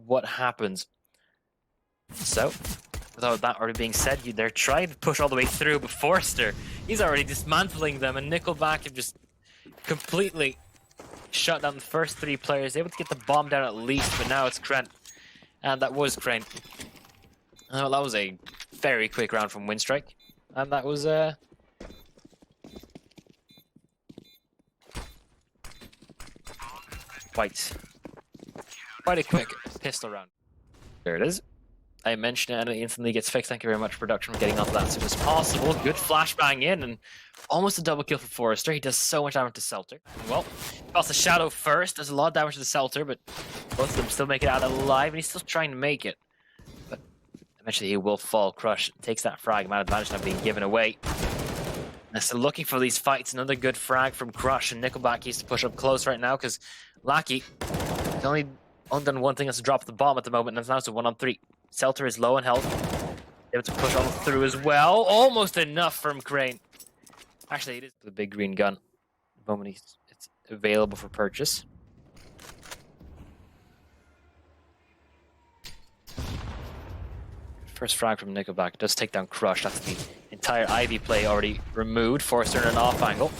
what happens. So, without that already being said, they're trying to push all the way through, but Forster, he's already dismantling them, and NickelBack have just completely shut down the first 3 players, able to get the bomb down at least, but now it's Krad. And that was Crane. That was a very quick round from Winstrike. And that was quite a quick pistol round. There it is. I mentioned it and it instantly gets fixed. Thank you very much, production, for getting onto that as soon as possible. Good flashbang in and almost a double kill for Forrester. He does so much damage to SELLTER. Well, got the Shadow first. Does a lot of damage to the SELLTER, but both of them still make it out alive, and he's still trying to make it. But eventually he will fall. Crush takes that frag. Amount of advantage now being given away. And so looking for these fights. Another good frag from Crush, and NickelBack needs to push up close right now because Lackey has only done one thing, that's to drop the bomb at the moment, and it's now it's a 1-on-3. SELLTER is low on health. Able to push on through as well. Almost enough from Crane. Actually, it is the big green gun. The moment it's available for purchase. First frag from NickelBack does take down Crush. That's the entire Ivy play already removed. Forster in an off angle.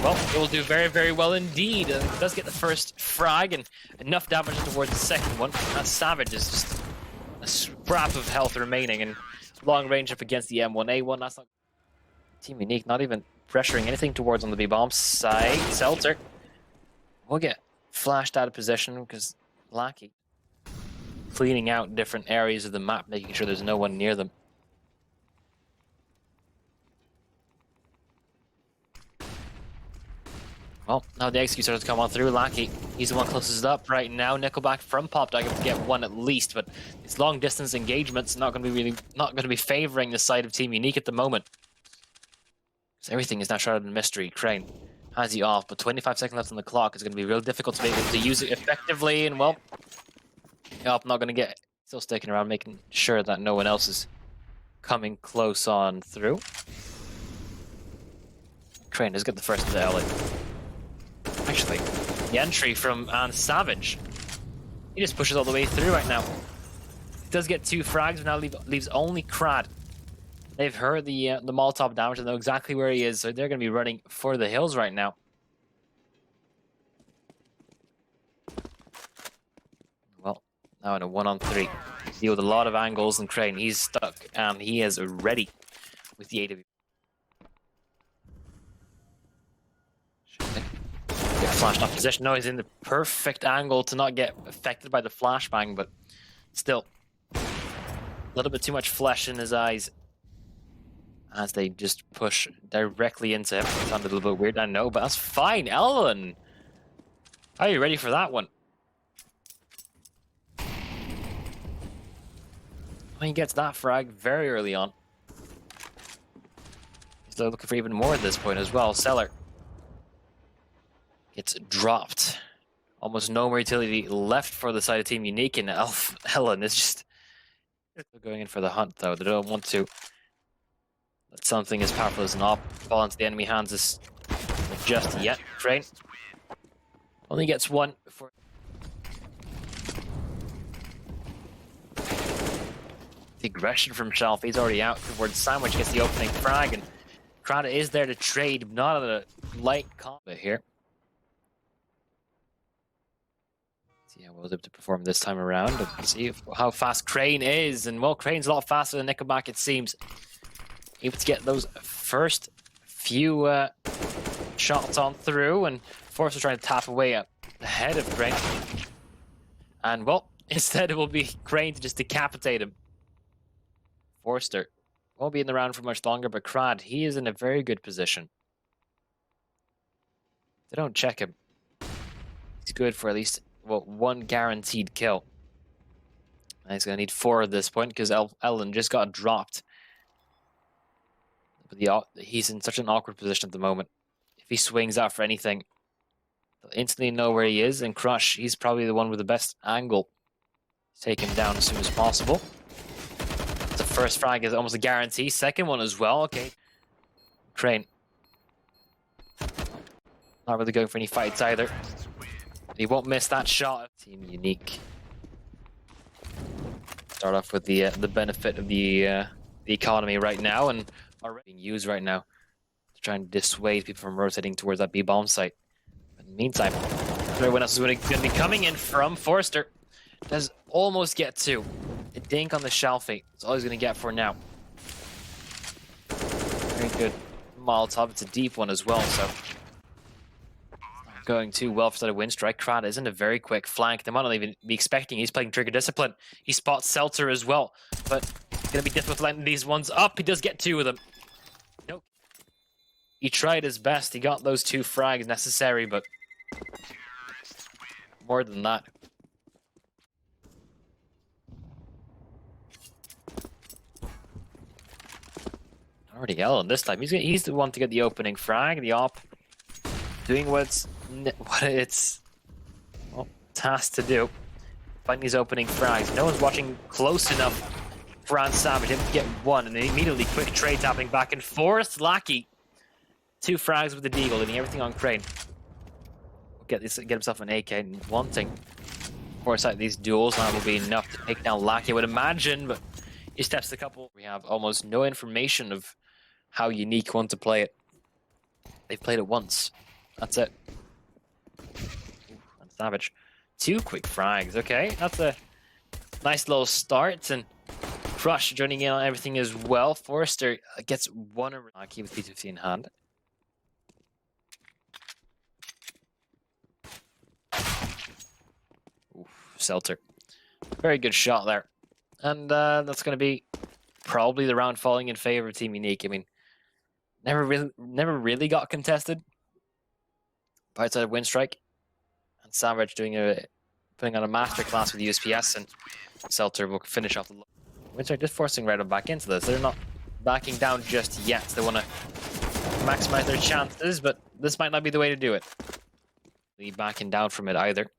Well, it will do very, very well indeed. It does get the first frag and enough damage towards the second one. aNsavage is just a scrap of health remaining and long range up against the M1A1. That's not Team Unique, not even pressuring anything towards on the B-bomb side. SELLTER will get flashed out of position because Lackey cleaning out different areas of the map, making sure there's no one near them. Well, now the execute starts to come on through. Lackey, he's the one closest up right now. NickelBack from Pop Dog to get one at least, but these long distance engagements not going to be favoring the side of Team Unique at the moment. So everything is now shrouded in mystery. Crane has he off, but 25 seconds left on the clock. It's going to be real difficult to be able to use it effectively, and well, not going to get, still sticking around, making sure that no one else is coming close on through. Crane does get the first of the alley. Actually, the entry from aNsavage. He just pushes all the way through right now. He does get 2 frags, but now leaves only Krad. They've heard the Molotov damage and know exactly where he is, so they're going to be running for the hills right now. Well, now in a 1-on-3. Deal with a lot of angles, and Crane, he's stuck, and he is ready with the AW. Flashed off position. No, he's in the perfect angle to not get affected by the flashbang, but still a little bit too much flesh in his eyes as they just push directly into him. It sounded a little bit weird, I know, but that's fine. Ellen, are you ready for that one? He gets that frag very early on. He's looking for even more at this point as well. Seller gets dropped. Almost no more utility left for the side of Team Unique, and Ellen is just going in for the hunt, though. They don't want to let something as powerful as an op fall into the enemy hands just yet. Crane only gets one before. The aggression from shalfey, he's already out towards Sandwich, gets the opening frag, and Krad is there to trade, not at a light combat here. See how well he's able to perform this time around. Let's see how fast Crane is, and well, Crane's a lot faster than NickelBack, it seems. Able to get those first few shots on through, and Forster trying to tap away at the head of Crane. And well, instead it will be Crane to just decapitate him. Forster won't be in the round for much longer, but Krad, he is in a very good position. They don't check him. He's good for at least, well, 1 guaranteed kill. And he's going to need 4 at this point because Ellen just got dropped. But he's in such an awkward position at the moment. If he swings out for anything, they'll instantly know where he is, and Crush, he's probably the one with the best angle to take him down as soon as possible. The first frag is almost a guarantee. Second one as well. Okay. Crane. Not really going for any fights either. He won't miss that shot. Team Unique Start off with the benefit of the economy right now, and are being used right now to try and dissuade people from rotating towards that B bomb site. But in the meantime, everyone else is going to be coming in from Forrester. Does almost get to a dink on the shalfey. That's all he's going to get for now. Very good Molotov. It's a deep one as well, so not going too well for the Winstrike. Krad isn't a very quick flank. They might not even be expecting. He's playing trigger discipline. He spots SELLTER as well, but it's going to be difficult lighting these ones up. He does get 2 of them. Nope. He tried his best. He got those 2 frags necessary, but more than that. Already Ellen this time. He's the one to get the opening frag, the op, doing what it's tasked to do. Finding these opening frags. No one's watching close enough for aNsavage. Him to get 1, and then immediately quick trade tapping back and forth. Lackey, 2 frags with the deagle, leaving everything on Crane. Get himself an AK, and wanting foresight these duels now will be enough to take down Lackey, I would imagine, but he steps a couple. We have almost no information of how unique want to play it. They've played it once. That's it. aNsavage. 2 quick frags. Okay, that's a nice little start. And Crush joining in on everything as well. Forrester gets 1 Lackey with P250 in hand. SELLTER. Very good shot there. And that's going to be probably the round falling in favor of Team Unique. I mean, never really got contested. By outside of Winstrike. aNsavage putting on a masterclass with USPS, and SELLTER will finish off the Winstrike just forcing right on back into this. They're not backing down just yet. They want to maximize their chances, but this might not be the way to do it. Be backing down from it either.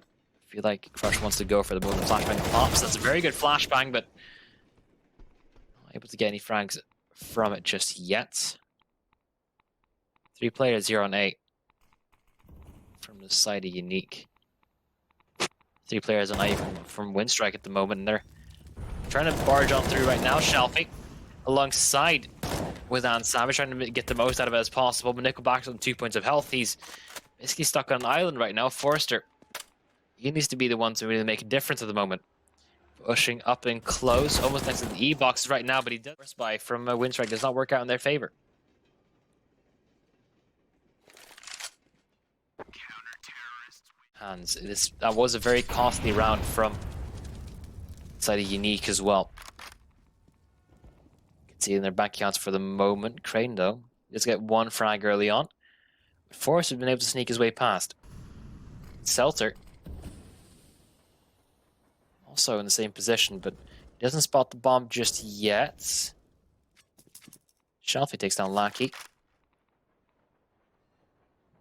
I feel like Crush wants to go for the moment flashbang pops. That's a very good flashbang, but not able to get any frags from it just yet. 3 players 0 on 8 from the side of Unique. 3 players on 8 from Winstrike at the moment, and they're trying to barge on through right now. shalfey alongside with aNsavage, trying to get the most out of it as possible. But NickelBack's on 2 points of health. He's basically stuck on an island right now. Forrester, he needs to be the one to really make a difference at the moment. Pushing up and close, almost next to the E-boxes right now, but he does. First buy from Winstrike does not work out in their favor. Hands. That was a very costly round from side of Unique as well. You can see in their back accounts for the moment. Crane, though, just get 1 frag early on. But Forrester has been able to sneak his way past. SELLTER also in the same position, but he doesn't spot the bomb just yet. shalfey takes down Lackey.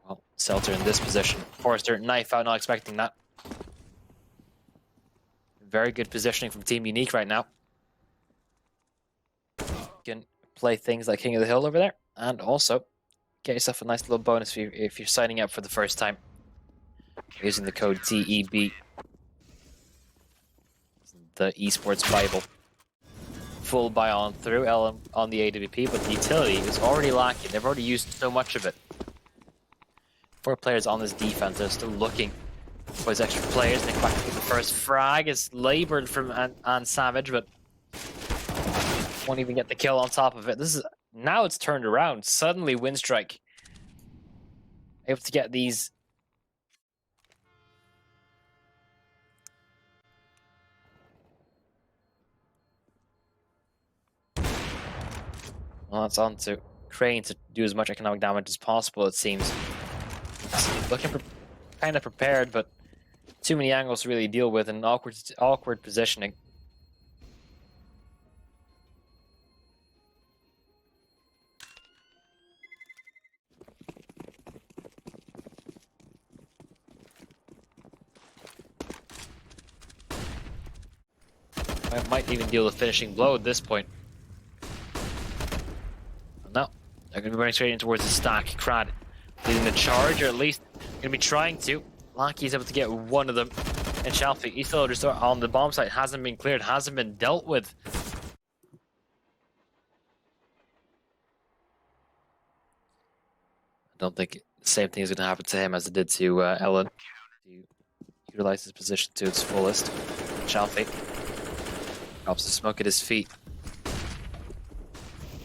Well, SELLTER in this position. Forrester knife out, not expecting that. Very good positioning from Team Unique right now. You can play things like King of the Hill over there, and also get yourself a nice little bonus if you're signing up for the first time using the code TEB. The esports Bible. Full buy on through LM on the AWP, but the utility is already lacking. They've already used so much of it. 4 players on this defense are still looking for his extra players. NickelBack with the first frag is labored from aNsavage, but won't even get the kill on top of it. Now it's turned around. Suddenly Winstrike able to get these. Well, it's on to Crane to do as much economic damage as possible, it seems. Looking kind of prepared, but too many angles to really deal with, and awkward positioning. I might even deal the finishing blow at this point. No, they're going to be running straight in towards the stack. Krad leading the charge, or at least going to be trying to. Lackey's able to get 1 of them. And shalfey, he's still just on the bomb site, hasn't been cleared, hasn't been dealt with. I don't think the same thing is going to happen to him as it did to Ellen. To utilize his position to its fullest. shalfey drops the smoke at his feet.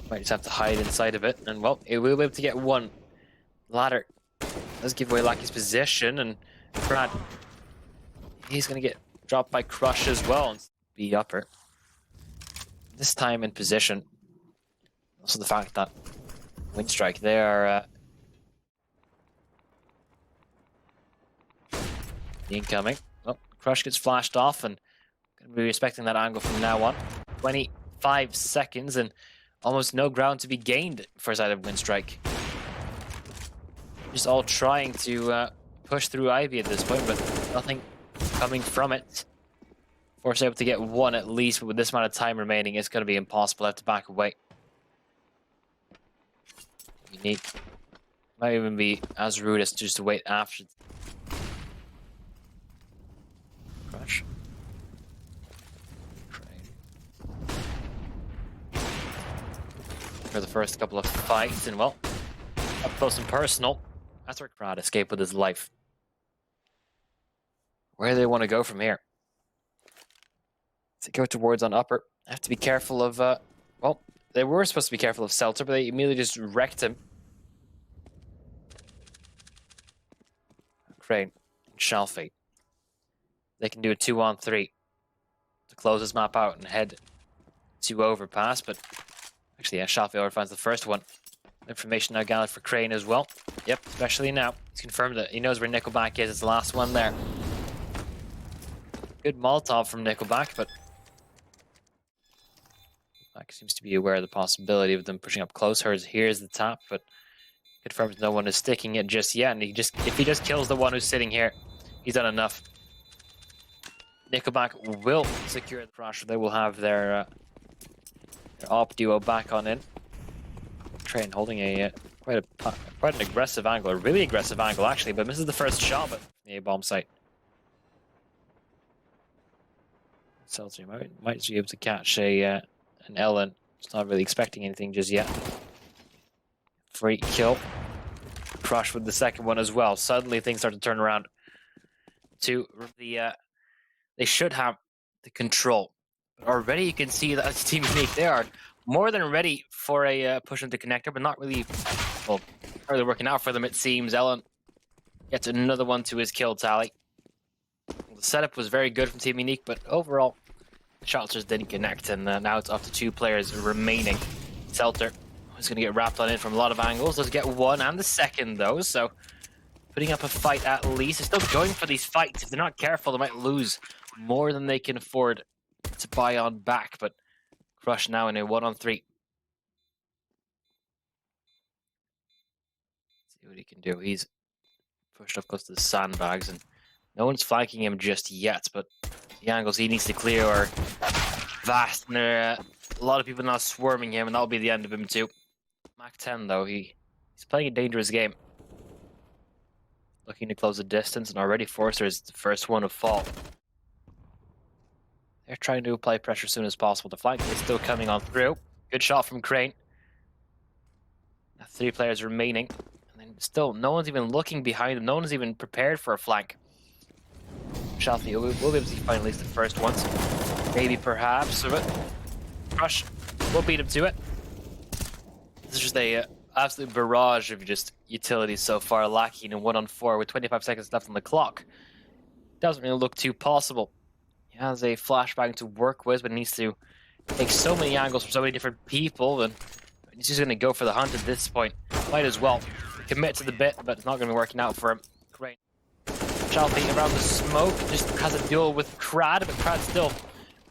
Might just have to hide inside of it, and well, he will be able to get one. Ladder does give away Lucky's position, and Krad, he's going to get dropped by Crush as well and be upper. This time in position. Also the fact that Winstrike, they are incoming. Well, Crush gets flashed off, and going to be respecting that angle from now on. 25 seconds, and almost no ground to be gained for side of Winstrike. Just all trying to push through Ivy at this point, but nothing coming from it. Force able to get one at least, but with this amount of time remaining, it's going to be impossible. Have to back away. Unique. Might even be as rude as just to wait after. Crush. For the first couple of fights, and well, up close and personal, that's where Krad escaped with his life. Where do they want to go from here? To go towards on upper, I have to be careful of, well, they were supposed to be careful of SELLTER, but they immediately just wrecked him. Crane and shalfey. They can do a 2-on-3 to close this map out and head to overpass, but actually, yeah, shalfey overfinds the first one. Information now gathered for Crane as well. Yep, especially now. He's confirmed that he knows where NickelBack is. It's the last one there. Good Molotov from NickelBack, but Back seems to be aware of the possibility of them pushing up close. Here's the tap, but confirms no one is sticking it just yet. And if he just kills the one who's sitting here, he's done enough. NickelBack will secure the crush. They will have their op duo back on in. Train holding a quite an aggressive angle, a really aggressive angle actually, but misses the first shot at the A-bomb site. SELLTER might be able to catch an Ellen. Just not really expecting anything just yet. Free kill. Crush with the second one as well. Suddenly things start to turn around. To the they should have the control. But already you can see that Team Unique, they are more than ready for a push into connector, but not really, well, really working out for them, it seems. Ellen gets another one to his kill tally. The setup was very good from Team Unique, but overall, the shots just didn't connect, and now it's up to 2 players remaining. SELLTER is going to get wrapped on in from a lot of angles. Does get one and the second, though, so putting up a fight at least. They're still going for these fights. If they're not careful, they might lose more than they can afford to buy on back, but Crush now in a 1-on-3. See what he can do. He's pushed up close to the sandbags, and no one's flanking him just yet, but the angles he needs to clear are vast, and there are a lot of people now swarming him, and that'll be the end of him too. Mac 10 though, he's playing a dangerous game. Looking to close the distance, and already Forster is the first one to fall. They're trying to apply pressure as soon as possible. The flank is still coming on through. Good shot from Crane. Now 3 players remaining. And then still, no one's even looking behind them. No one's even prepared for a flank. shalfey will be able to find at least the first ones. Maybe, perhaps. But Crush will beat him to it. This is just a absolute barrage of just utilities so far, lacking in 1-on-4 with 25 seconds left on the clock. Doesn't really look too possible. He has a flashbang to work with, but needs to take so many angles from so many different people, and he's just going to go for the hunt at this point. Might as well commit to the bit, but it's not going to be working out for him. Great. shalfey around the smoke, just has a duel with Krad, but Krad's still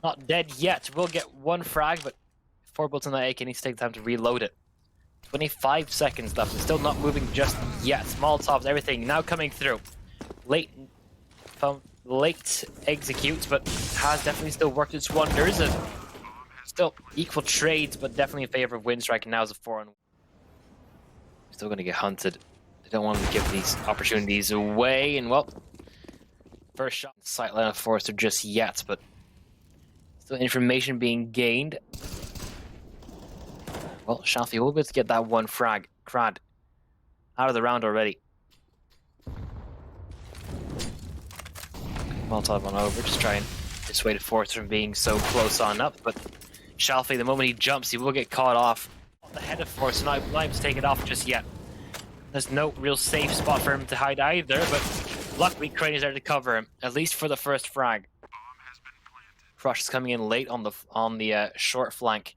not dead yet. Will get one frag, but 4 bullets on that AK, needs to take time to reload it. 25 seconds left, and still not moving just yet. Molotovs, everything now coming through. Late executes, but has definitely still worked its wonders, and still equal trades, but definitely in favor of Winstrike, and now is a 4-on-1. Still going to get hunted. They don't want to give these opportunities away, and well, first shot. Sight line of Forrester just yet, but still information being gained. Well, shalfey will be able to get that one frag. Krad out of the round already. Molotov on over, just try and dissuade Forrester from being so close on up, but shalfey, the moment he jumps, he will get caught off on the head of Forrester, not able to take it off just yet. There's no real safe spot for him to hide either, but luckily KRIMZ is there to cover him, at least for the first frag. Crush is coming in late on the short flank.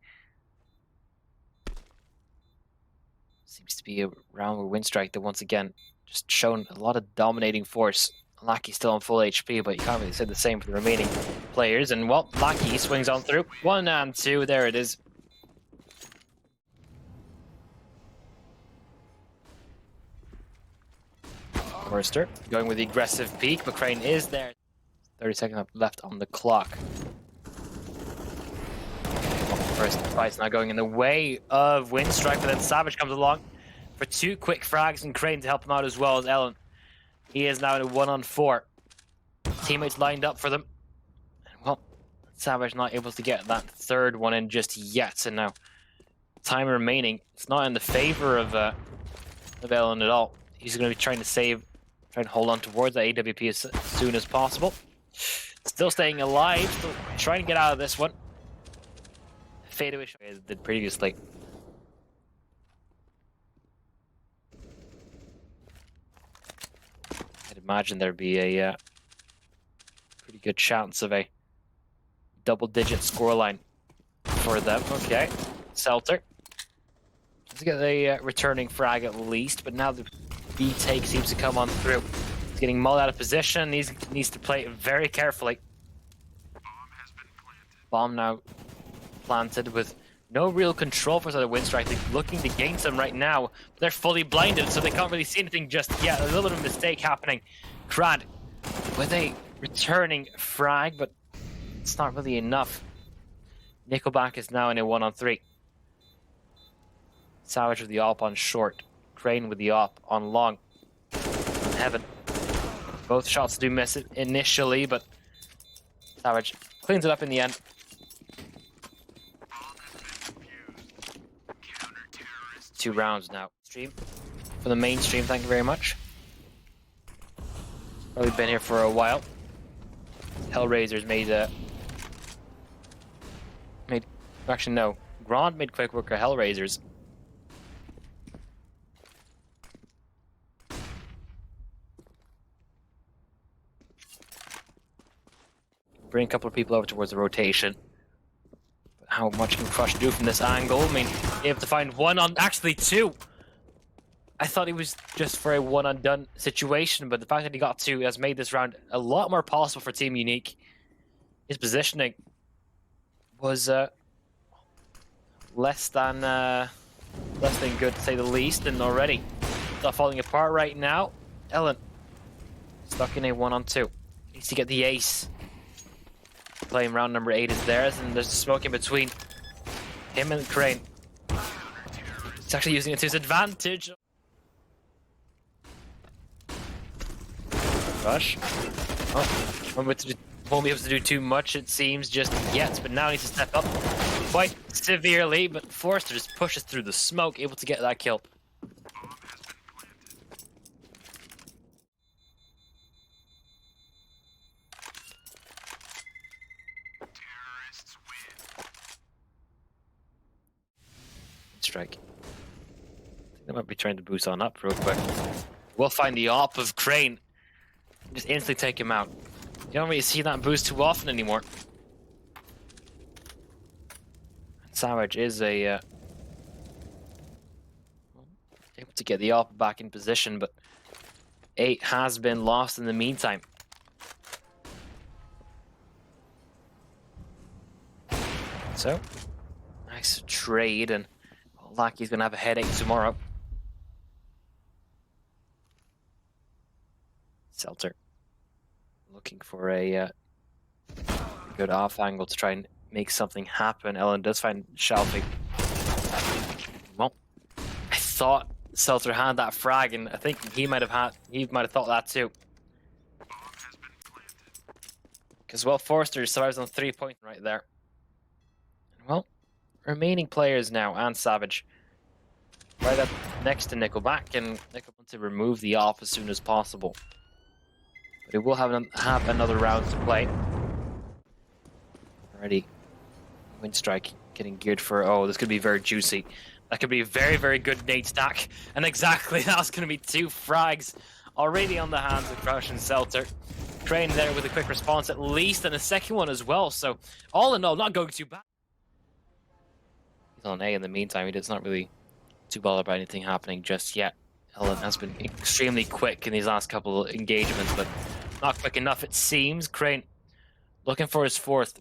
Seems to be a round with Winstrike that once again just shown a lot of dominating force. Lackey's still on full HP, but you can't really say the same for the remaining players. And well, Lackey swings on through. 1 and 2, there it is. Forrester going with the aggressive peek, but Crane is there. 30 seconds left on the clock. First fight's now going in the way of Winstrike, but then aNsavage comes along for 2 quick frags and Crane to help him out as well as Ellen. He is now in a 1-on-4. Teammates lined up for them. And well, aNsavage not able to get that third one in just yet. And now, time remaining. It's not in the favor of Ellen at all. He's going to be trying to hold on towards that AWP as soon as possible. Still staying alive, still trying to get out of this one. Fadeaway shot as did previously. I'd imagine there'd be a pretty good chance of a double-digit scoreline for them. Okay, SELLTER. Let's get a returning frag at least, but now the B take seems to come on through. He's getting mauled out of position. He needs to play it very carefully. Bomb now planted with no real control for the Winstrike. They're looking to gain some right now, but they're fully blinded, so they can't really see anything just yet. A little bit of a mistake happening. Krad with a returning frag, but it's not really enough. NickelBack is now in a 1-on-3. Savage with the op on short. Crane with the op on long. On heaven. Both shots do miss it initially, but Savage cleans it up in the end. Two rounds now. Stream for the main stream, thank you very much. Probably been here for a while. Hellraisers actually no. Grand made quick work of Hellraisers. Bring a couple of people over towards the rotation. How much can Crush do from this angle? I mean, able to find one on, actually 2. I thought he was just for a one and done situation, but the fact that he got 2 has made this round a lot more possible for Team Unique. His positioning was less than good, to say the least, and already it's not falling apart right now. Ellen stuck in a 1-on-2. Needs to get the ace. Playing round number 8 is theirs, and there's smoke in between him and Crane. He's actually using it to his advantage. Rush. Oh, won't be able to do too much, it seems, just yet, but now needs to step up quite severely, but Forrester just pushes through the smoke, able to get that kill. Strike. I think they might be trying to boost on up real quick. We'll find the op of Crane. Just instantly take him out. You don't really see that boost too often anymore. aNsavage is able to get the op back in position, but 8 has been lost in the meantime. So, nice trade, and Lackey's gonna have a headache tomorrow. SELLTER looking for a good off angle to try and make something happen. Ellen does find shalfey. Well, I thought SELLTER had that frag, and I think he might have thought that too. Because, well, Forrester survives on 3 points right there. Well, remaining players now, aNsavage. Right up next to NickelBack, and Nickel wants to remove the off as soon as possible. But he will have another round to play. Already, Winstrike getting geared for, oh, this could be very juicy. That could be a very, very good nade stack. And exactly, that's going to be 2 frags already on the hands of Crush and SELLTER. Crane there with a quick response at least, and a second one as well. So, all in all, not going too bad. He's on A in the meantime. He does not really too bothered about anything happening just yet. Ellen has been extremely quick in these last couple of engagements, but not quick enough it seems. Crane looking for his 4th.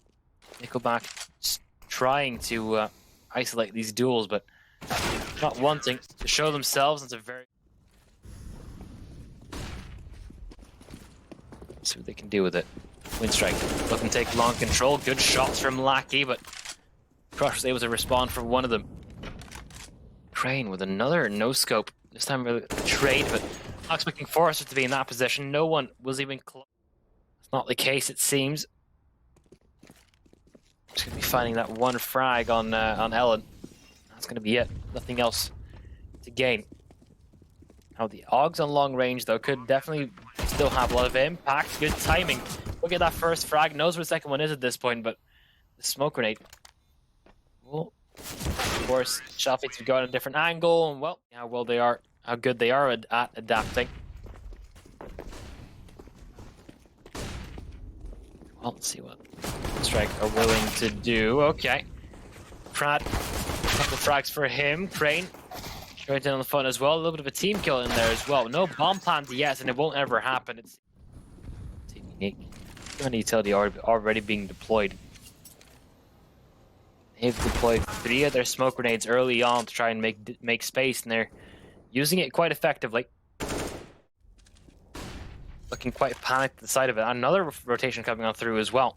NickelBack trying to isolate these duels, but not wanting to show themselves. It's a very... See what they can do with it. Winstrike looking to take long control. Good shots from Lackey, but Crush was able to respond for one of them. Crane with another no-scope. This time a trade, but not expecting Forrester to be in that position. No one was even close. It's not the case, it seems. Just going to be finding that one frag on Ellen. That's going to be it. Nothing else to gain. Now the Augs on long range, though, could definitely still have a lot of impact. Good timing. Look at that first frag. Knows where the second one is at this point, but the smoke grenade. Well, of course, shalfey to go at a different angle, and well, how good they are at adapting. Well, let's see what Strike are willing to do. Okay, Krad, a couple of frags for him. Crane straight in on the front as well. A little bit of a team kill in there as well. No bomb plant yet, and it won't ever happen. It's team unique. Too many utility already being deployed. They've deployed 3 of their smoke grenades early on to try and make space, and they're using it quite effectively. Looking quite panicked at the side of it. Another rotation coming on through as well.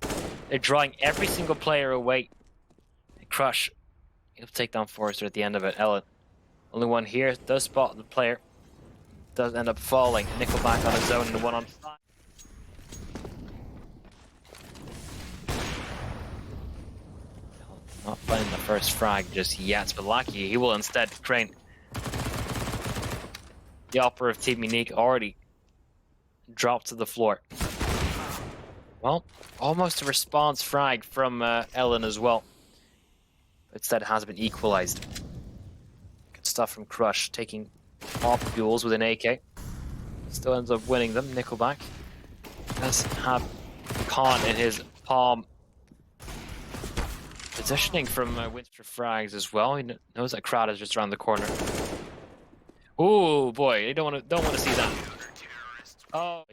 They're drawing every single player away. And Crush, he'll take down Forrester at the end of it. Ellen, only one here, does spot the player. Does end up falling. NickelBack on his own and the 1-on-5. Not finding the first frag just yet, but lucky he will instead Crane. The opera of Team Unique already dropped to the floor. Well, almost a response frag from Ellen as well. Instead, it has been equalized. Good stuff from Crush, taking off duels with an AK. Still ends up winning them. NickelBack does have Khan in his palm. Positioning from Winstrike frags as well. He knows that Krad is just around the corner. Oh boy, you don't want to see that. Oh,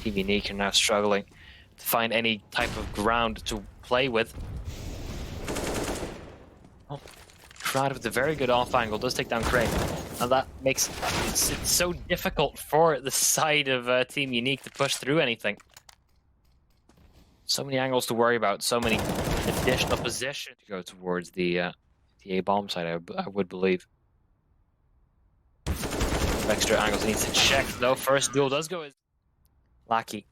Team Unique are now struggling to find any type of ground to play with. Oh, Krad with a very good off angle does take down Crane, and that makes it so difficult for the side of Team Unique to push through anything. So many angles to worry about, so many additional positions to go towards the A bomb side, I would believe. Extra angles he needs to check though. First duel does go as Lackey.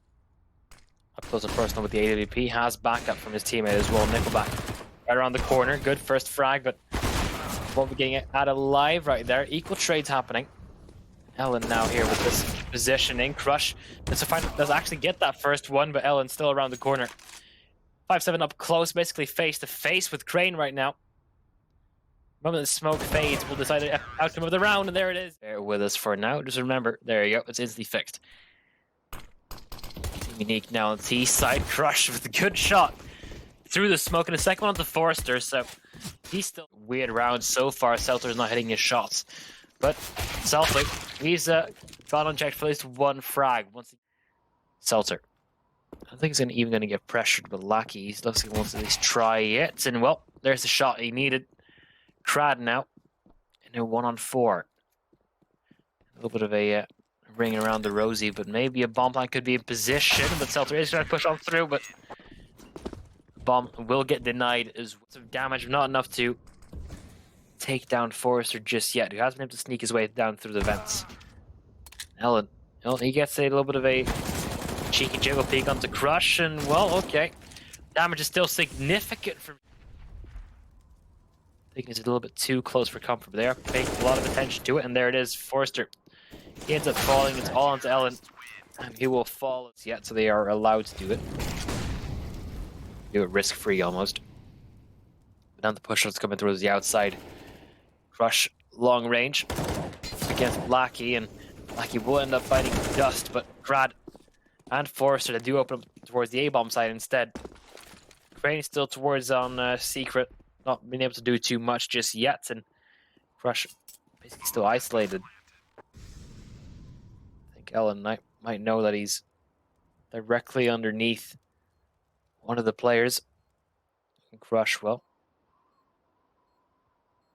Up close and personal with the AWP, has backup from his teammate as well. NickelBack right around the corner. Good first frag, but won't be getting it out alive right there. Equal trades happening. Ellen now here with this positioning. Crush does actually get that first one, but Ellen still around the corner. 5-7 up close, basically face to face with Crane right now. The moment the smoke fades, we'll decide the outcome of the round, and there it is. Bear with us for now. Just remember, there you go, it's instantly fixed. Team Unique now on T side. Crush with a good shot through the smoke, and a second one onto Forrester, so he's still weird round so far. SELLTER's not hitting his shots. But SELLTER, he's gone unchecked for at least 1 frag. SELLTER, I don't think he's even going to get pressured, but Lackey, he looks like he wants to at least try it. And well, there's the shot he needed. Krad now in a 1-on-4. A little bit of a ring around the rosy, but maybe a bomb plant could be in position. But SELLTER is trying to push on through, but bomb will get denied as well. Some damage, not enough to take down Forrester just yet, who hasn't been able to sneak his way down through the vents. Ellen, well, he gets a little bit of a cheeky jiggle peek onto Crush, and well, okay. Damage is still significant from... I think it's a little bit too close for comfort, but they are paying a lot of attention to it, and there it is, Forrester. He ends up falling, it's all onto Ellen, and he will fall yet, so they are allowed to do it. Do it risk-free almost. But now the push-ups coming towards the outside. Crush, long range, against Blackie, and Blackie will end up fighting Dust, but Krad and Forrester, they do open up towards the A-bomb side instead. Crane still towards on Secret, not being able to do too much just yet, and Crush basically still isolated. I think Ellen might know that he's directly underneath one of the players. And Crush, well,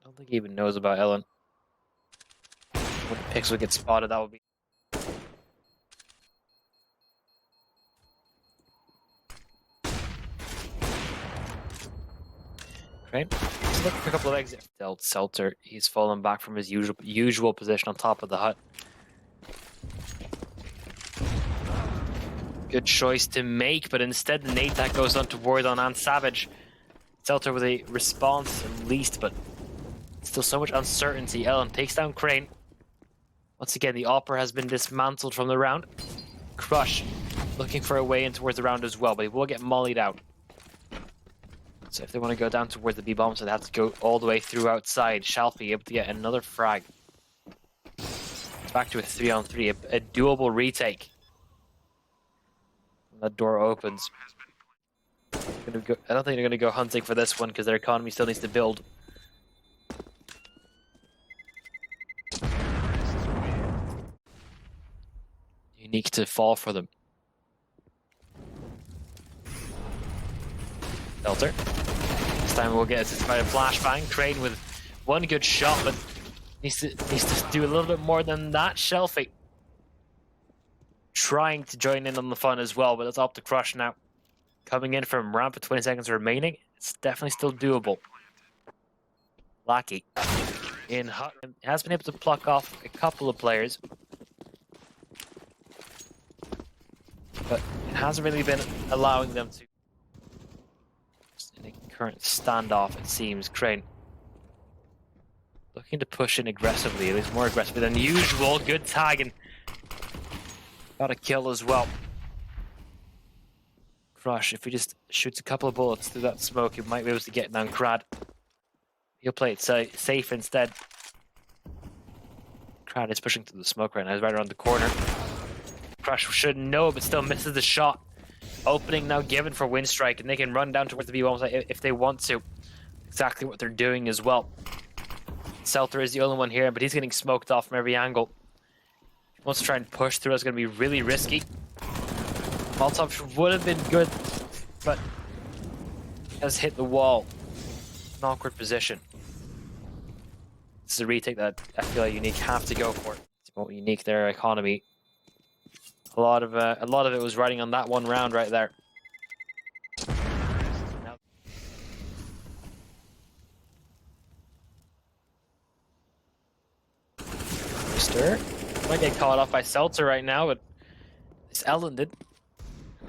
I don't think he even knows about Ellen. When Pixel gets spotted, that would be... Crane, he's looking for a couple of exits. Dealt SELLTER, he's fallen back from his usual position on top of the hut. Good choice to make, but instead the nade that goes on toward on aNsavage. SELLTER with a response at least, but still so much uncertainty. Ellen takes down Crane. Once again, the Opera has been dismantled from the round. Crush looking for a way in towards the round as well, but he will get mollied out. So if they want to go down towards the B-bomb, so they have to go all the way through outside. Shalfey able to get another frag. It's back to a 3-on-3, a doable retake. That door opens. I don't think they're going to go hunting for this one because their economy still needs to build. Unique to fall for them. SELLTER. This time we'll get assisted by a flashbang. Crane with one good shot, but needs to do a little bit more than that. shalfey trying to join in on the fun as well, but it's up to Crush now. Coming in from ramp with 20 seconds remaining. It's definitely still doable. Blackie in hut has been able to pluck off a couple of players, but it hasn't really been allowing them to. In a current standoff, it seems. Crane looking to push in aggressively, at least more aggressively than usual. Good tag and got a kill as well. Crush, if he just shoots a couple of bullets through that smoke, he might be able to get down Krad. He'll play it safe instead. Krad is pushing through the smoke right now. He's right around the corner. Crush should know, but still misses the shot. Opening now given for Winstrike, and they can run down towards the B-bomb site if they want to. Exactly what they're doing as well. SELLTER is the only one here, but he's getting smoked off from every angle. He wants to try and push through. It's going to be really risky. Molotov would have been good, but has hit the wall. An awkward position. This is a retake that I feel like Unique have to go for. It's about Unique, their economy. A lot of it was riding on that one round right there. Stir might get caught off by SELLTER right now, but it's Ellen did.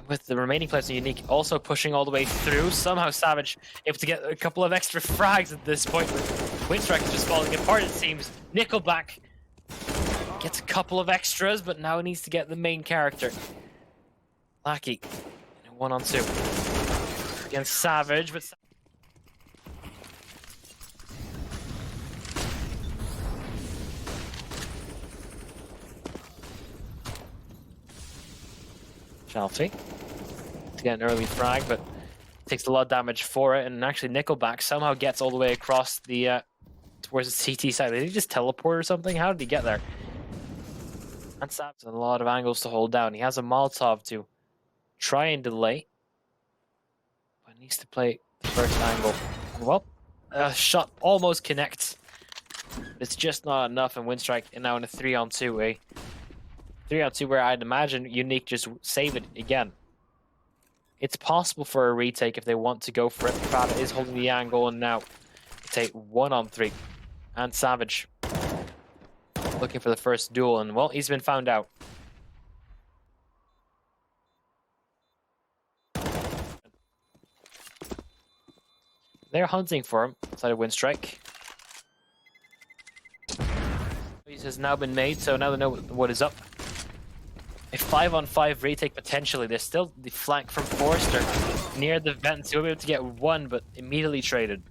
With the remaining players in Unique also pushing all the way through. Somehow Savage able to get a couple of extra frags at this point. Winstrike is just falling apart, it seems. NickelBack gets a couple of extras, but now he needs to get the main character. Blackie in a 1-on-2 against Savage, but shalfey to get an early frag, but takes a lot of damage for it, and actually NickelBack somehow gets all the way across the towards the CT side. Did he just teleport or something? How did he get there? And Sav's a lot of angles to hold down. He has a Molotov to try and delay, but needs to play the first angle. Well, a shot almost connects. It's just not enough, and Winstrike now in a 3-on-2. 3-on-2 where I'd imagine Unique just save it again. It's possible for a retake if they want to go for it. Krad is holding the angle, and now take 1-on-3. aNsavage looking for the first duel, and well, he's been found out. They're hunting for him inside of Winstrike. Has now been made, so now they know what is up. A 5-on-5 retake potentially. There's still the flank from Forster near the vents. He'll be able to get one, but immediately traded.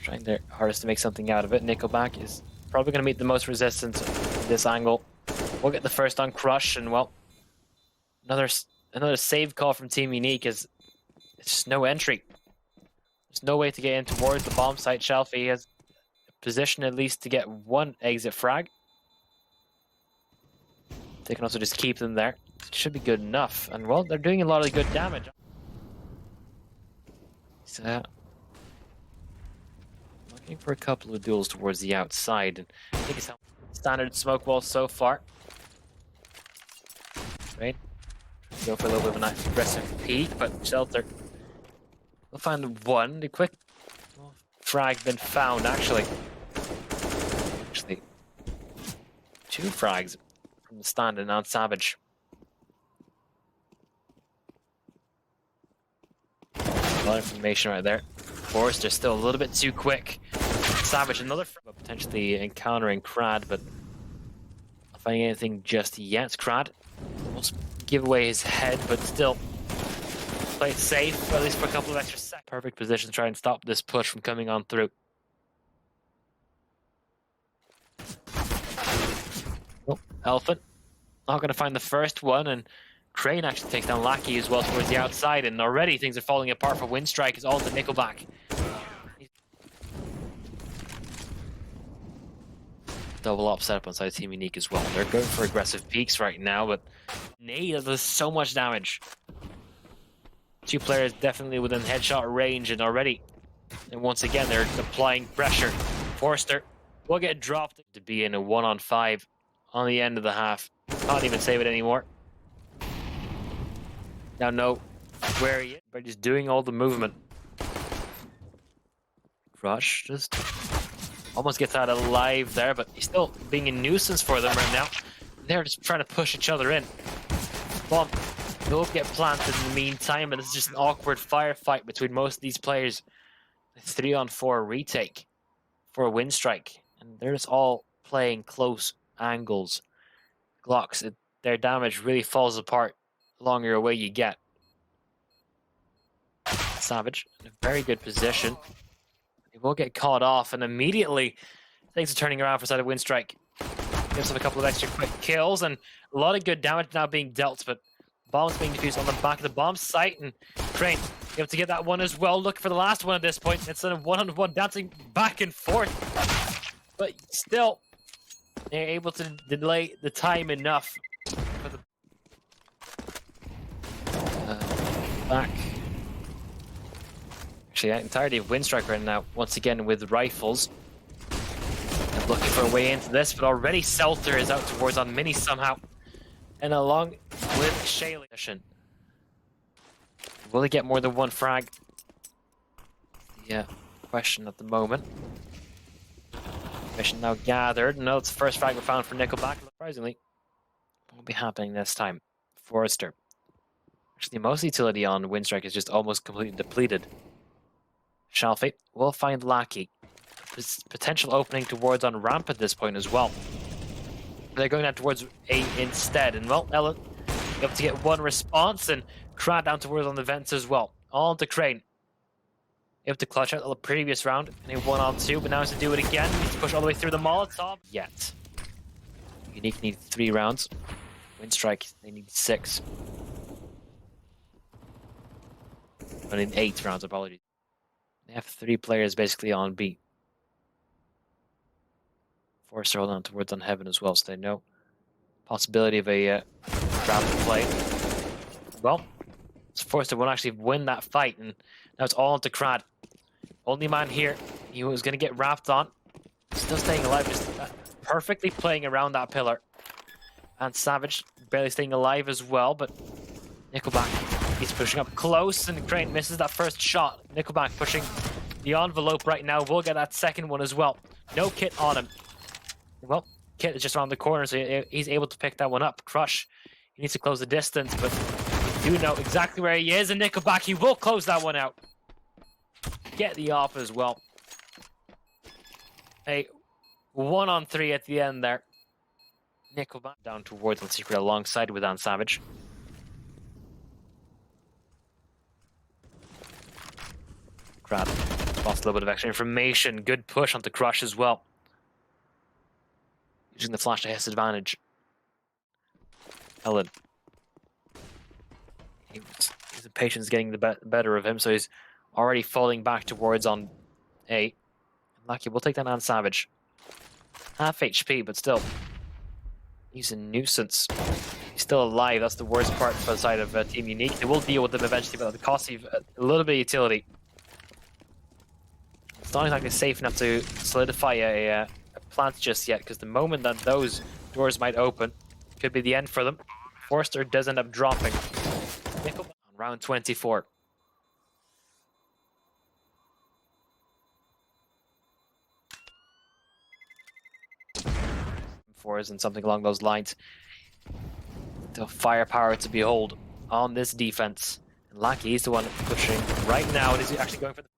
Trying their hardest to make something out of it. NickelBack is probably going to meet the most resistance at this angle. We'll get the first on Crush, and well, another save call from Team Unique is it's just no entry. There's no way to get in towards the bomb site. shalfey has position at least to get one exit frag. They can also just keep them there. It should be good enough. And well, they're doing a lot of good damage. So, looking for a couple of duels towards the outside. And I think it's standard smoke wall so far. Right? Go for a little bit of an aggressive peek, but SELLTER will find one. The quick frag been found, actually. Two frags from the stand and aNsavage. A lot of information right there. Forster still a little bit too quick. Savage another frag, potentially encountering Krad, but not finding anything just yet. Krad almost give away his head, but still play it safe, at least for a couple of extra seconds. Perfect position to try and stop this push from coming on through. Oh, Elephant not going to find the first one, and Crane actually takes down Lackey as well towards the outside, and already things are falling apart for Winstrike. Is all to NickelBack. Double up setup on side Team Unique as well. They're going for aggressive peaks right now, but Nay does so much damage. Two players definitely within headshot range, and already, and once again, they're applying pressure. Forster will get dropped to be in a 1-on-5 on the end of the half. Can't even save it anymore. Now know where he is, but just doing all the movement. Rush just almost gets out alive there, but he's still being a nuisance for them right now. They're just trying to push each other in. Bomb will get planted in the meantime, and it's just an awkward firefight between most of these players. A 3-on-4 retake for Winstrike, and they're just all playing close angles. Glocks, their damage really falls apart the longer away you get. Savage in a very good position. He will get caught off, and immediately things are turning around for side of Winstrike. Gives him a couple of extra quick kills, and a lot of good damage now being dealt, but bombs being defused on the back of the bomb site, and Crane able to get that one as well. Looking for the last one at this point. It's a 1-on-1 dancing back and forth, but still they're able to delay the time enough for the back. Actually, the entirety of Winstrike right now, once again with rifles. And looking for a way into this, but already SELLTER is out towards on Mini somehow. And along with Shaley. Will he get more than one frag? Yeah, question at the moment. Mission now gathered. No, it's the first frag we found for NickelBack. Surprisingly, won't be happening this time. Forster. Actually, most utility on Winstrike is just almost completely depleted. shalfey will find Lackey. Potential opening towards on ramp at this point as well. They're going down towards A instead, and well, Ellen able to get one response, and Krad down towards on the vents as well. On to Crane. Able to clutch out the previous round in a 1-on-2, but now has to do it again. Needs to push all the way through the Molotov. Yet. Unique need 3 rounds. Winstrike, they need 6. But in 8 rounds, apologies. They have 3 players basically on B. Forster holding on towards on Heaven as well, so they know possibility of a rapid play. Well, Forster won't actually win that fight, and now it's all into Krad. Only man here. He was going to get wrapped on. Still staying alive, just perfectly playing around that pillar. aNsavage barely staying alive as well, but NickelBack, he's pushing up close, and Crane misses that first shot. NickelBack pushing the envelope right now. We'll get that second one as well. No kit on him. Well, kit is just around the corner, so he's able to pick that one up. Crush, he needs to close the distance, but do know exactly where he is, and NickelBack, he will close that one out. Get the off as well. A 1-on-3 at the end there. NickelBack down towards the secret alongside with aNsavage. Krad lost a little bit of extra information. Good push onto Crush as well. Using the flash to his advantage. Ellen. His impatience getting the better of him, so he's already falling back towards on A. Lucky, we'll take that aNsavage. Half HP, but still. He's a nuisance. He's still alive. That's the worst part for the side of Team Unique. They will deal with them eventually, but at the cost of a little bit of utility. It's not exactly safe enough to solidify a plant just yet, because the moment that those doors might open, could be the end for them. Forster does end up dropping. Nickel on round 24. Fours and something along those lines. The firepower to behold on this defense. And Lucky is the one pushing right now. And is he actually going for the...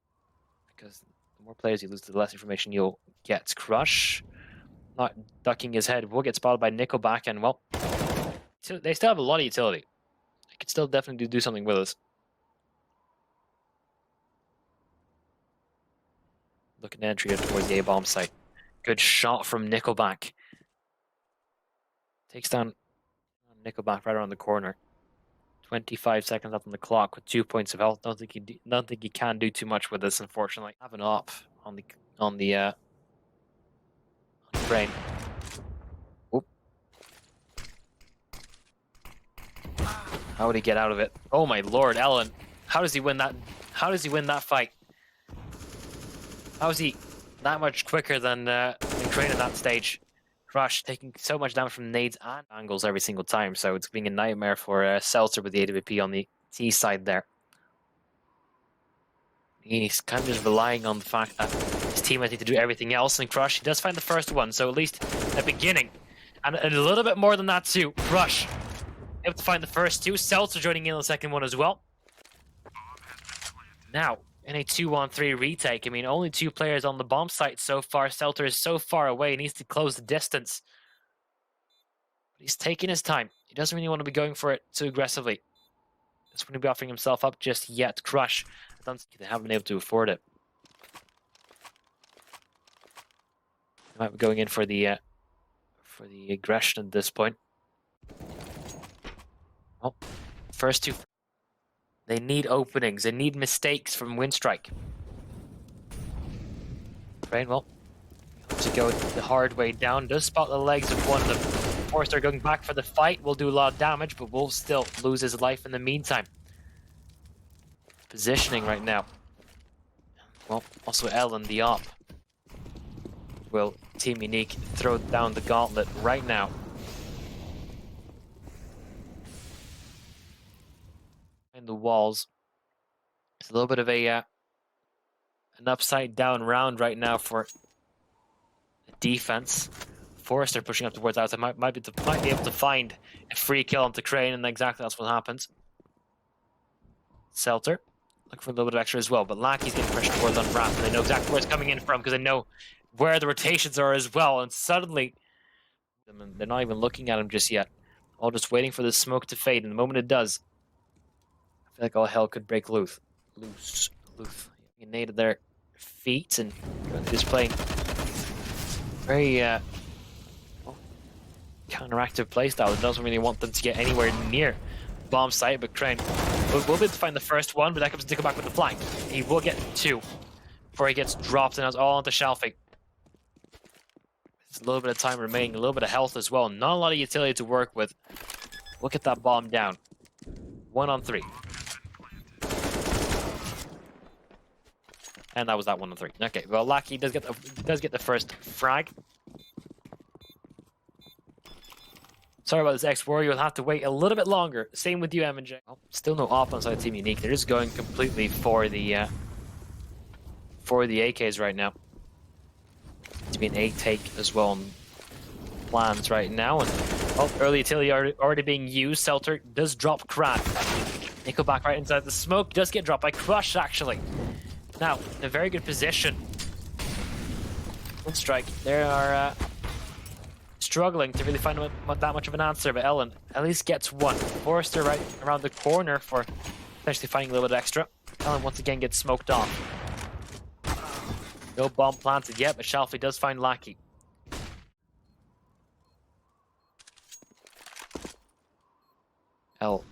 Because the more players you lose, the less information you'll get. Crush not ducking his head. Will get spotted by NickelBack, and well, they still have a lot of utility. They could still definitely do something with us. Looking at entry towards the A-bomb site. Good shot from NickelBack. Takes down NickelBack right around the corner. 25 seconds left on the clock with 2 points of health. Don't think he can do too much with this, unfortunately. Have an op on the brain. Oop. How would he get out of it? Oh my lord, Ellen. How does he win that? How does he win that fight? How is he that much quicker than Krad at that stage? Crush taking so much damage from nades and angles every single time, so it's being a nightmare for SELLTER with the AWP on the T side there. He's kind of just relying on the fact that his teammates need to do everything else, and Crush, he does find the first one, so at least a beginning. And a little bit more than that too. Crush able to find the first two. SELLTER joining in on the second one as well. Now, in a 2-on-3 retake, I mean, only 2 players on the bomb site so far. SELLTER is so far away, he needs to close the distance. But he's taking his time. He doesn't really want to be going for it too aggressively. Doesn't want to be offering himself up just yet. Crush, they haven't been able to afford it. They might be going in for the aggression at this point. Well, first two. They need openings. They need mistakes from Winstrike. Brain, well, to go the hard way down. Does spot the legs of one of them. Forster going back for the fight. Will do a lot of damage, but will still lose his life in the meantime. Positioning right now. Well, also Ellen, the op. Will Team Unique throw down the gauntlet right now? In the walls. It's a little bit of a an upside down round right now for the defense. Forster pushing up towards outside might be able to find a free kill onto Crane, and exactly that's what happens. SELLTER looking for a little bit of extra as well, but Lucky's getting pressure towards on ramp, and they know exactly where it's coming in from because they know where the rotations are as well. And suddenly, they're not even looking at him just yet. All just waiting for the smoke to fade, and the moment it does, I feel like all hell could break loose. You nated their feet and displaying very counteractive playstyle. It doesn't really want them to get anywhere near bomb site, but Crane will be able to find the first one, but that comes to NickelBack with the flank. He will get 2 before he gets dropped, and that's all onto shalfey. There's a little bit of time remaining, a little bit of health as well. Not a lot of utility to work with. Look at that bomb down. 1-on-3. And that was that 1-on-3. Okay, well, Lucky does get the first frag. Sorry about this, X-Warrior. You'll have to wait a little bit longer. Same with you, M&J. Oh, still no op on side Team Unique. They're just going completely for the AKs right now. To be an A take as well on plans right now, and Oh, early utility already being used. SELLTER does drop Krad. NickelBack right inside the smoke. Does get dropped by Crush, actually. Now, in a very good position. Winstrike, they are struggling to really find that much of an answer, but Ellen at least gets one. Forrester right around the corner for potentially finding a little bit extra. Ellen once again gets smoked off. No bomb planted yet, but shalfey does find Lackey. Ellen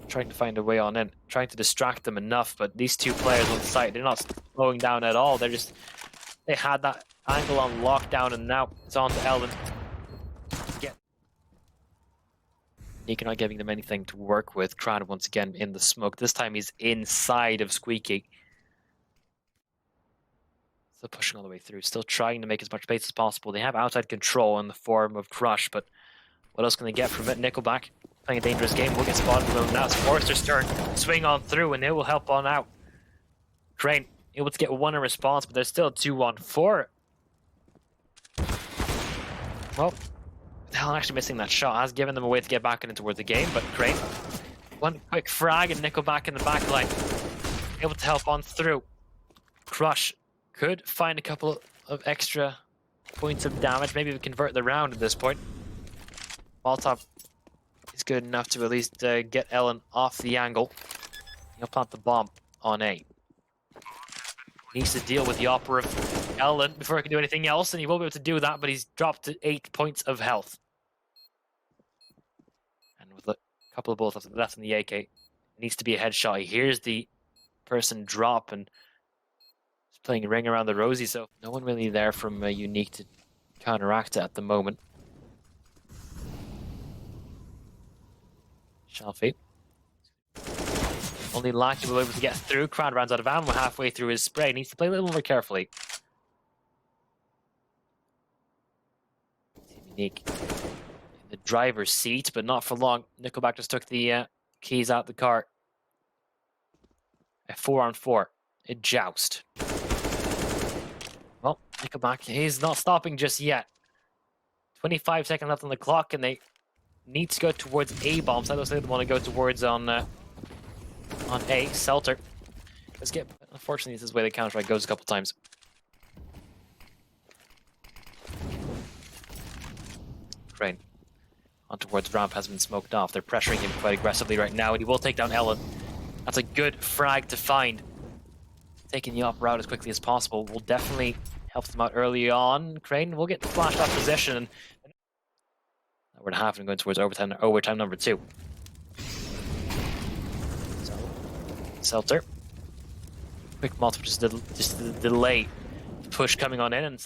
trying to find a way on in, trying to distract them enough, but these two players on site, they're not slowing down at all. They had that angle on lockdown, and now it's on to Ellen. niko not giving them anything to work with. Krad once again in the smoke. This time he's inside of Squeaky. Still pushing all the way through, still trying to make as much space as possible. They have outside control in the form of Crush, but what else can they get from it? NickelBack playing a dangerous game, will get spotted from him. Now it's Forrester's turn. Swing on through, and they will help on out. Crane able to get one in response, but there's still 2-1-4. Well, Helen actually missing that shot has given them a way to get back in towards the game, but Crane, one quick frag and NickelBack in the back line, able to help on through. Crush could find a couple of extra points of damage, maybe we convert the round at this point. Molotov is good enough to at least get Ellen off the angle. He'll plant the bomb on A. Needs to deal with the opera of Ellen before he can do anything else, and he will be able to do that, but he's dropped to 8 points of health. And with a couple of bullets left in the AK, it needs to be a headshot. He hears the person drop and is playing a ring around the rosy, so no one really there from Unique to counteract it at the moment. Shalfey. Only Lackey will be able to get through. Krad runs out of ammo halfway through his spray. Needs to play a little more carefully. Unique in the driver's seat, but not for long. NickelBack just took the keys out the car. A 4-on-4. A joust. Well, NickelBack, he's not stopping just yet. 25 seconds left on the clock, and they need to go towards A bombs. I don't think they want to go towards on A. SELLTER. Let's get. Unfortunately, this is the way the counter-strike goes a couple times. Crane on towards ramp has been smoked off. They're pressuring him quite aggressively right now, and he will take down Ellen. That's a good frag to find. Taking the op route as quickly as possible will definitely help them out early on. Crane will get flashed off position, and we're at half and going towards overtime number 2. So, SELLTER. Quick multiple, just the delay push coming on in, and